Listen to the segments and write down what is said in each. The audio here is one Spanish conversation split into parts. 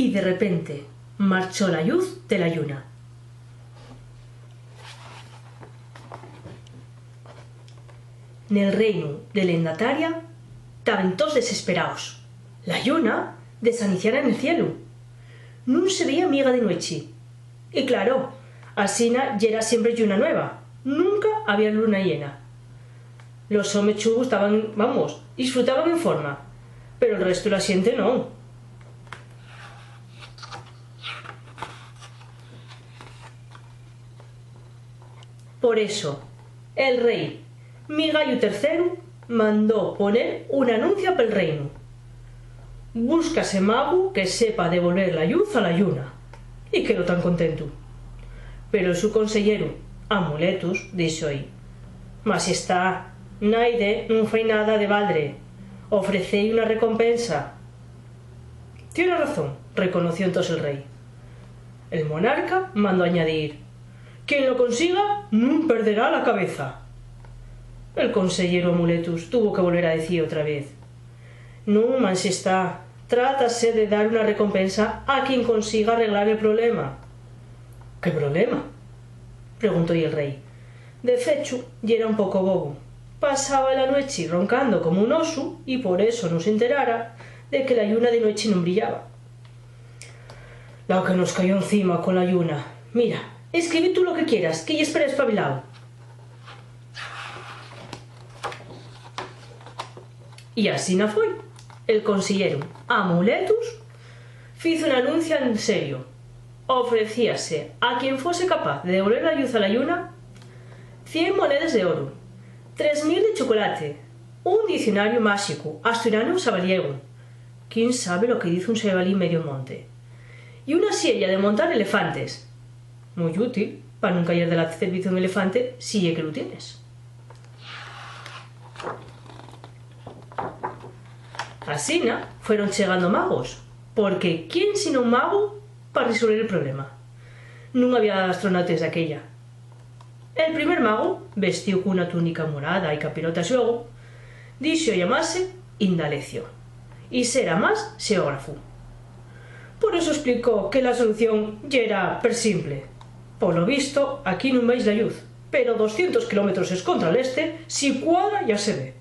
y de repente marchó la luz de la lluna. Nel reino de Lendataria estaban todos desesperados. La lluna desaniciara en el cielo. Nun se veía miga de noche. Y claro, asina yera siempre lluna nueva. Nunca había luna llena. Los homes chubos estaban, disfrutaban en forma, pero el resto de la gente no. Por eso, el rey Migallo III mandó poner un anuncio pel reino. Búscase mago que sepa devolver la luz a la lluna. Y quedó tan contento. Pero su consellero, Amuletus, dijo ahí: Majestad, naide non fai nada de valdre. Ofrecéis una recompensa. Tiene razón, reconoció entonces el rey. El monarca mandó añadir: quien lo consiga no perderá la cabeza. El consellero Amuletus tuvo que volver a decir otra vez: no, majestad, trátase de dar una recompensa a quien consiga arreglar el problema. ¿Qué problema?, preguntó el rey. De fechu, y era un poco bobo. Pasaba la noche roncando como un oso y por eso no se enterara de que la lluna de noche no brillaba. La que nos cayó encima con la lluna. Mira, escribe tú lo que quieras, que ya espera espabilado. Y así no fue. El consillero Amuletus hizo un anuncio en serio. Ofrecíase a quien fuese capaz de devolver la luz a la lluna 100 monedas de oro, 3.000 de chocolate, un diccionario mágico, asturiano o sabaliego, quién sabe lo que dice un sabalí medio monte, y una silla de montar elefantes, muy útil para nunca ir de la servicio a un elefante si es que lo tienes. Asina fueron llegando magos, porque ¿quién sino un mago para resolver el problema? No había astronautas de aquella. El primer mago, vestido con una túnica morada y capirotas luego, dijo llamarse Indalecio y será más xeógrafo. Por eso explicó que la solución ya era per simple. Por lo visto, aquí no veis la luz, pero 200 kilómetros es contra el este, si cuadra ya se ve.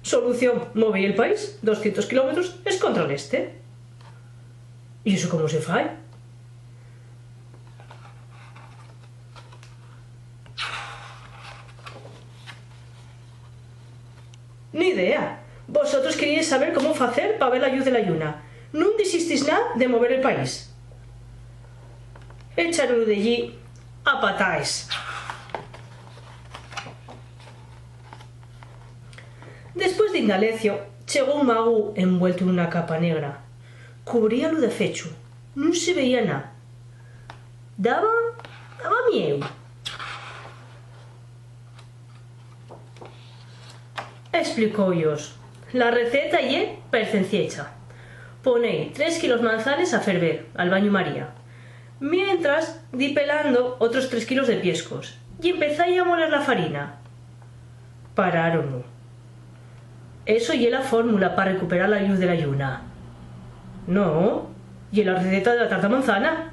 Solución, moví el país, 200 kilómetros es contra el este. ¿Y eso cómo se fai? Ni idea. Vosotros queríais saber cómo hacer para ver la luz de la lluna. No disisteis nada de mover el país. Echaron de allí a patáis. Después de Indalecio, llegó un mago envuelto en una capa negra. Cubríalo de fecho. No se veía nada. Daba miedo. Explicó Dios. La receta ye per sencilla. Ponéis 3 kilos manzanes a ferver al baño María. Mientras di pelando otros 3 kilos de piescos y empezáis a moler la farina. Pararon. Eso ye la fórmula para recuperar la luz de la lluna. No, y la receta de la tarta manzana.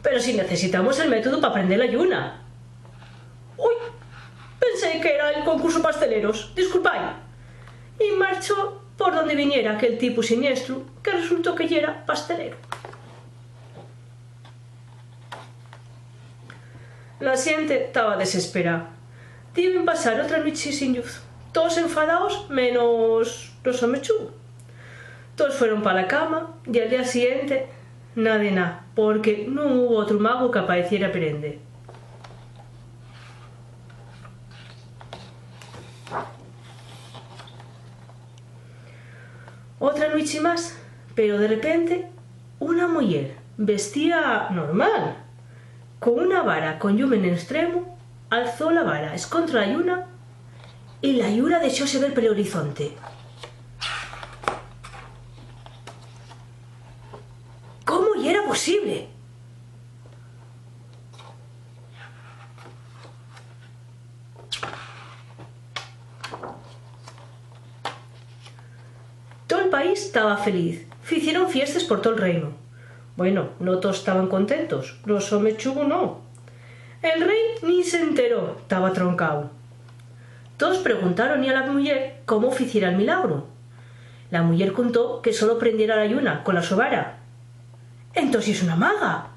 Pero si necesitamos el método para prender la lluna. Uy, pensé que era el concurso pasteleros, disculpad. Y marchó por donde viniera aquel tipo siniestro que resultó que ya era pastelero. La gente estaba desesperada. Deben pasar otra noche sin luz. Todos enfadados menos los homechú. Todos fueron para la cama y al día siguiente nada, porque no hubo otro mago que apareciera perende. Otra noche más, pero de repente una mujer vestida normal, con una vara con llum en el extremo, alzó la vara escontra la lluna y la lluna dejóse ver por el horizonte. ¿Cómo y era posible? Todo el país estaba feliz. Hicieron fiestas por todo el reino. Bueno, no todos estaban contentos, los homes chugos no. El rey ni se enteró, estaba troncao. Todos preguntaron a la muller cómo ficiera el milagro. La muller contó que solo prendiera la lluna con la sobara. Entonces es una maga.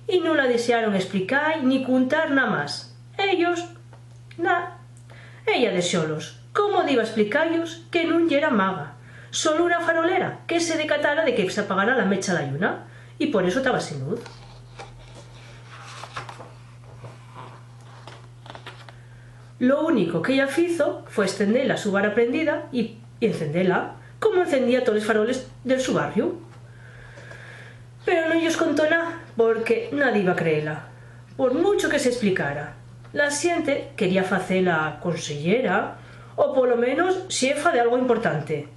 Y no la desearon explicar ni contar nada más. Ellos, nada. Ella deseólos. ¿Cómo iba a explicarlos que no era maga? Solo una farolera que se decatara de que se apagara la mecha la lluna. Y por eso estaba sin luz. Lo único que ella hizo fue extenderla su vara prendida y encenderla, como encendía todos los faroles de su barrio. Pero no ellos contó nada, porque nadie iba a creerla, por mucho que se explicara. La gente quería hacerla consellera, o por lo menos xefa de algo importante.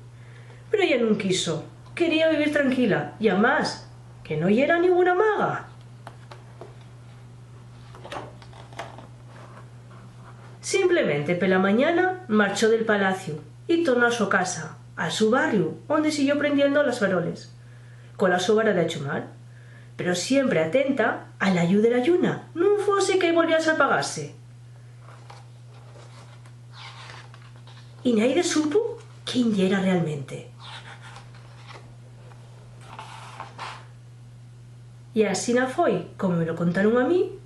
Pero ella no quiso, quería vivir tranquila, y además, que no era ninguna maga. Simplemente por la mañana marchó del palacio y tornó a su casa, a su barrio, donde siguió prendiendo las faroles, con la su vara de achumar, pero siempre atenta a la ayuda de la lluna, no fuese que volviese a apagarse. Y nadie supo quién era realmente. Y así no fue como me lo contaron a mí,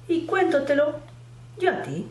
y cuéntotelo yo a ti.